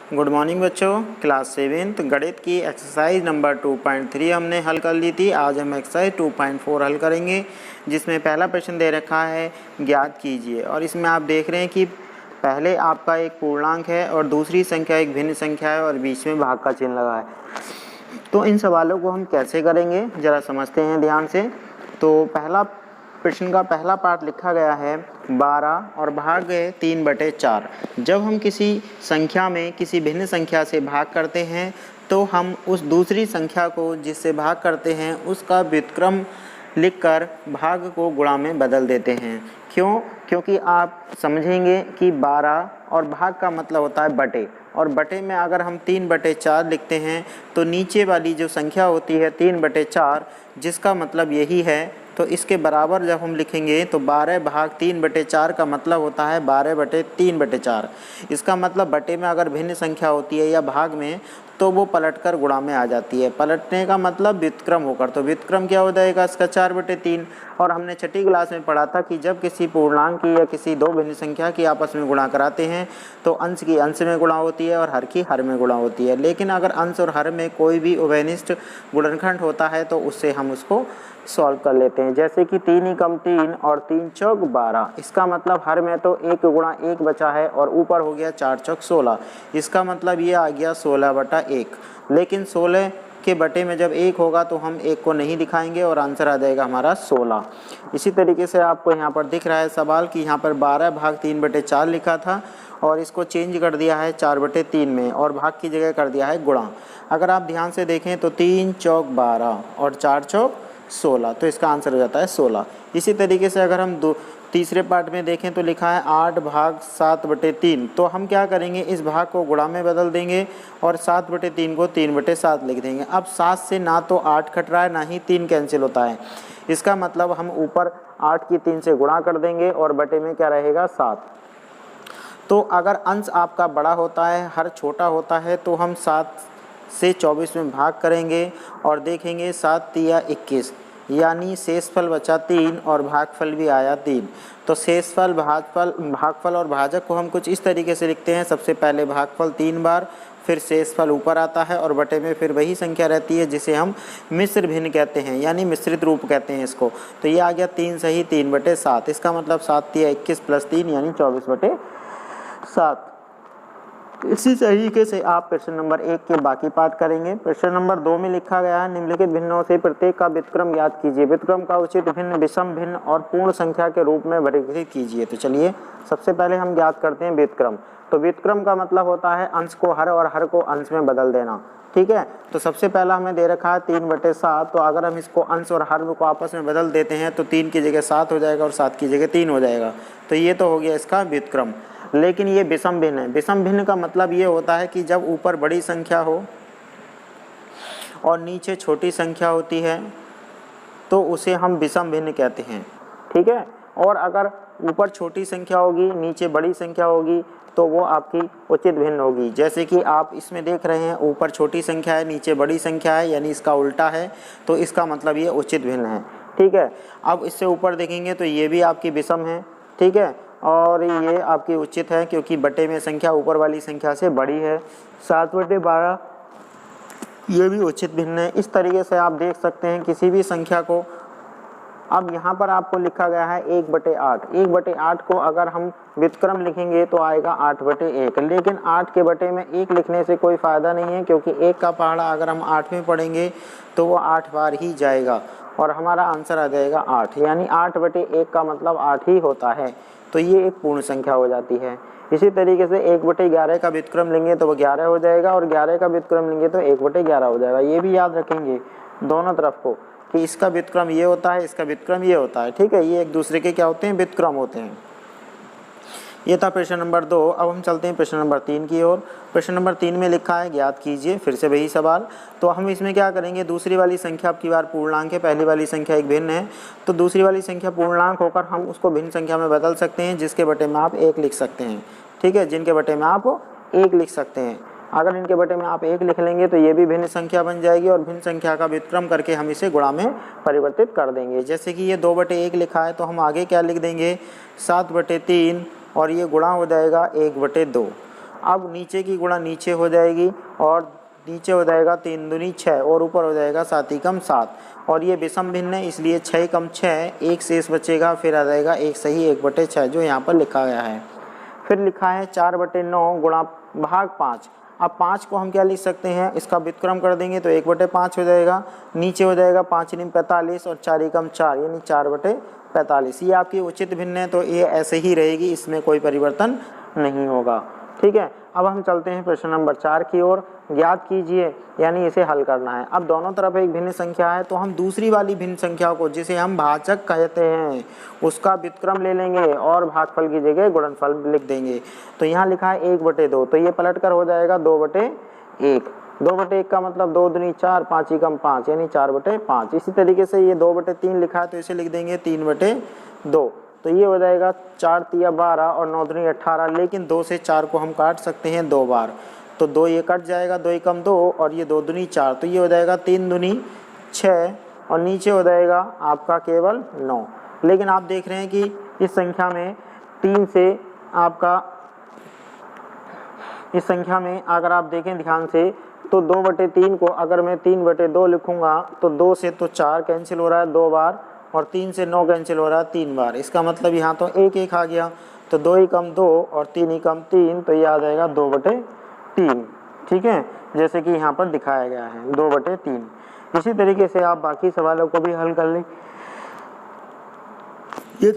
Good morning बच्चों। Class 7th गणित की एक्सरसाइज नंबर 2.3 हमने हल कर ली थी। आज हम एक्सरसाइज 2.4 हल करेंगे, जिसमें पहला प्रश्न दे रखा है ज्ञात कीजिए। और इसमें आप देख रहे हैं कि पहले आपका एक पूर्णांक है और दूसरी संख्या एक भिन्न संख्या है और बीच में भाग का चिन्ह लगा है। तो इन सवालों को हम कैसे करेंगे ज़रा समझते हैं ध्यान से। तो पहला प्रश्न का पहला पार्ट लिखा गया है 12 और भाग गए 3/4। जब हम किसी संख्या में किसी भिन्न संख्या से भाग करते हैं तो हम उस दूसरी संख्या को जिससे भाग करते हैं उसका व्युत्क्रम लिखकर भाग को गुणा में बदल देते हैं। क्यों? क्योंकि आप समझेंगे कि 12 और भाग का मतलब होता है बटे, और बटे में अगर हम 3/4 लिखते हैं तो नीचे वाली जो संख्या होती है 3/4, जिसका मतलब यही है, तो इसके बराबर जब हम लिखेंगे तो 12 भाग 3/4 का मतलब होता है 12/3/4। इसका मतलब बटे में अगर भिन्न संख्या होती है या भाग में तो वो पलटकर गुणा में आ जाती है। पलटने का मतलब व्युत्क्रम होकर, तो व्युत्क्रम क्या हो जाएगा इसका 4/3। और हमने छठी क्लास में पढ़ा था कि जब किसी पूर्णांक की या किसी दो भिन्न संख्या की आपस में गुणा कराते हैं तो अंश की अंश में गुणा होती है और हर की हर में गुणा होती है। लेकिन अगर अंश और हर में कोई भी उभयनिष्ठ गुणनखंड होता है तो उससे हम उसको सॉल्व कर लेते हैं। जैसे कि 3 × 3 और 3 चौक 12। इसका मतलब हर में तो 1 × 1 बचा है और ऊपर हो गया 4 चौक 16। इसका मतलब ये आ गया 16/1। लेकिन 16 के बटे में जब 1 होगा तो हम 1 को नहीं दिखाएंगे और आंसर आ जाएगा हमारा 16। इसी तरीके से आपको यहाँ पर दिख रहा है सवाल कि यहाँ पर 12 भाग 3/4 लिखा था और इसको चेंज कर दिया है 4/3 में और भाग की जगह कर दिया है गुणा। अगर आप ध्यान से देखें तो 3 चौक 12 और 4 चौक 16, तो इसका आंसर हो जाता है 16। इसी तरीके से अगर हम तीसरे पार्ट में देखें तो लिखा है 8 भाग 7/3। तो हम क्या करेंगे, इस भाग को गुणा में बदल देंगे और 7/3 को 3/7 लिख देंगे। अब 7 से ना तो 8 कट रहा है ना ही 3 कैंसिल होता है। इसका मतलब हम ऊपर 8 की 3 से गुणा कर देंगे और बटे में क्या रहेगा 7। तो अगर अंश आपका बड़ा होता है, हर छोटा होता है, तो हम 7 से 24 में भाग करेंगे और देखेंगे 7 तिया 21, यानी शेषफल बचा 3 और भागफल भी आया 3। तो शेषफल, भागफल और भाजक को हम कुछ इस तरीके से लिखते हैं। सबसे पहले भागफल 3 बार, फिर शेषफल ऊपर आता है और बटे में फिर वही संख्या रहती है जिसे हम मिश्र भिन्न कहते हैं, यानी मिश्रित रूप कहते हैं इसको। तो ये आ गया 3 सही 3/7। इसका मतलब 7 तिया 21 + 3 यानी 24/7। इसी तरीके से आप प्रश्न नंबर 1 के बाकी पार्ट करेंगे। प्रश्न नंबर 2 में लिखा गया है निम्नलिखित भिन्नों से प्रत्येक का व्युत्क्रम ज्ञात कीजिए। व्युत्क्रम का उचित भिन्न, विषम भिन्न और पूर्ण संख्या के रूप में वर्गीकृत कीजिए। तो चलिए सबसे पहले हम ज्ञात करते हैं व्युत्क्रम। तो व्युत्क्रम का मतलब होता है अंश को हर और हर को अंश में बदल देना। ठीक है, तो सबसे पहला हमें दे रखा है 3/7। तो अगर हम इसको अंश और हर को आपस में बदल देते हैं तो 3 की जगह 7 हो जाएगा और 7 की जगह 3 हो जाएगा। तो ये तो हो गया इसका व्युत्क्रम। लेकिन ये विषम भिन्न है। विषम भिन्न का मतलब ये होता है कि जब ऊपर बड़ी संख्या हो और नीचे छोटी संख्या होती है तो उसे हम विषम भिन्न कहते हैं। ठीक है, और अगर ऊपर छोटी संख्या होगी नीचे बड़ी संख्या होगी तो वो आपकी उचित भिन्न होगी। जैसे कि आप इसमें देख रहे हैं ऊपर छोटी संख्या है नीचे बड़ी संख्या है, यानी इसका उल्टा है, तो इसका मतलब ये उचित भिन्न है। ठीक है, अब इससे ऊपर देखेंगे तो ये भी आपकी विषम है। ठीक है, और ये आपकी उचित है क्योंकि बटे में संख्या ऊपर वाली संख्या से बड़ी है। 7/12 ये भी उचित भिन्न है। इस तरीके से आप देख सकते हैं किसी भी संख्या को। अब यहाँ पर आपको लिखा गया है 1/8। 1/8 को अगर हम व्युत्क्रम लिखेंगे तो आएगा 8/1। लेकिन 8 के बटे में 1 लिखने से कोई फ़ायदा नहीं है, क्योंकि 1 का पहाड़ा अगर हम 8 में पढ़ेंगे तो वो 8 बार ही जाएगा और हमारा आंसर आ जाएगा 8, यानी 8/1 का मतलब 8 ही होता है। तो ये एक पूर्ण संख्या हो जाती है। इसी तरीके से 1/11 का व्युत्क्रम लेंगे तो वो 11 हो जाएगा और 11 का व्युत्क्रम लेंगे तो 1/11 हो जाएगा। ये भी याद रखेंगे दोनों तरफ को कि इसका व्युत्क्रम ये होता है, इसका व्युत्क्रम ये होता है। ठीक है, ये एक दूसरे के क्या होते हैं, व्युत्क्रम होते हैं। ये था प्रश्न नंबर 2। अब हम चलते हैं प्रश्न नंबर 3 की ओर। प्रश्न नंबर 3 में लिखा है ज्ञात कीजिए। फिर से वही सवाल। तो हम इसमें क्या करेंगे, दूसरी वाली संख्या अब की बार पूर्णांक है, पहली वाली संख्या एक भिन्न है, तो दूसरी वाली संख्या पूर्णांक होकर हम उसको भिन्न संख्या में बदल सकते हैं, जिसके बटे में आप 1 लिख सकते हैं। ठीक है, जिनके बटे में आप 1 लिख सकते हैं। अगर इनके बटे में आप 1 लिख लेंगे तो ये भी भिन्न संख्या बन जाएगी और भिन्न संख्या का व्युत्क्रम करके हम इसे गुणा में परिवर्तित कर देंगे। जैसे कि ये 2/1 लिखा है तो हम आगे क्या लिख देंगे 7/3 और ये गुणा हो जाएगा 1/2। अब नीचे की गुणा नीचे हो जाएगी और नीचे हो जाएगा 3 दूनी 6 और ऊपर हो जाएगा 7 ही कम 7 और ये विषम भिन्न है इसलिए 6 कम 6 एक शेष बचेगा, फिर आ जाएगा 1 सही 1/6 जो यहाँ पर लिखा गया है। फिर लिखा है 4/9 गुणा भाग 5। अब 5 को हम क्या लिख सकते हैं, इसका व्युत्क्रम कर देंगे तो 1/5 हो जाएगा, नीचे हो जाएगा 5 × 45 और 4 × 4 यानी 4/45। ये आपकी उचित भिन्न है तो ये ऐसे ही रहेगी, इसमें कोई परिवर्तन नहीं होगा। ठीक है, अब हम चलते हैं प्रश्न नंबर 4 की ओर। ज्ञात कीजिए यानी इसे हल करना है। अब दोनों तरफ एक भिन्न संख्या है तो हम दूसरी वाली भिन्न संख्या को जिसे हम भाजक कहते हैं उसका व्युत्क्रम ले लेंगे और भागफल की जगह गुणनफल लिख देंगे। तो यहाँ लिखा है 1/2 तो ये पलट कर हो जाएगा 2/1। 2/1 का मतलब 2 दूनी 4 5 ही कम 5 यानी 4/5। इसी तरीके से ये 2/3 लिखा है तो इसे लिख देंगे 3/2 तो ये हो जाएगा 4 × 12 और 9 दूनी 18। लेकिन 2 से 4 को हम काट सकते हैं 2 बार तो 2 ये कट जाएगा, 2 ही कम 2 और ये 2 दूनी 4 तो ये हो जाएगा 3 दूनी 6 और नीचे हो जाएगा आपका केवल 9। लेकिन आप देख रहे हैं कि इस संख्या में 3 से आपका इस संख्या में अगर आप देखें ध्यान से तो 2/3 को अगर मैं 3/2 लिखूंगा तो 2 से तो 4 कैंसिल हो रहा है 2 बार और 3 से 9 कैंसिल हो रहा है 3 बार। इसका मतलब यहाँ तो 1 आ गया तो 2 ही कम 2 और 3 ही कम 3 तो ये आ जाएगा 2/3। ठीक है, जैसे कि यहाँ पर दिखाया गया है 2/3। इसी तरीके से आप बाकी सवालों को भी हल कर लें। ये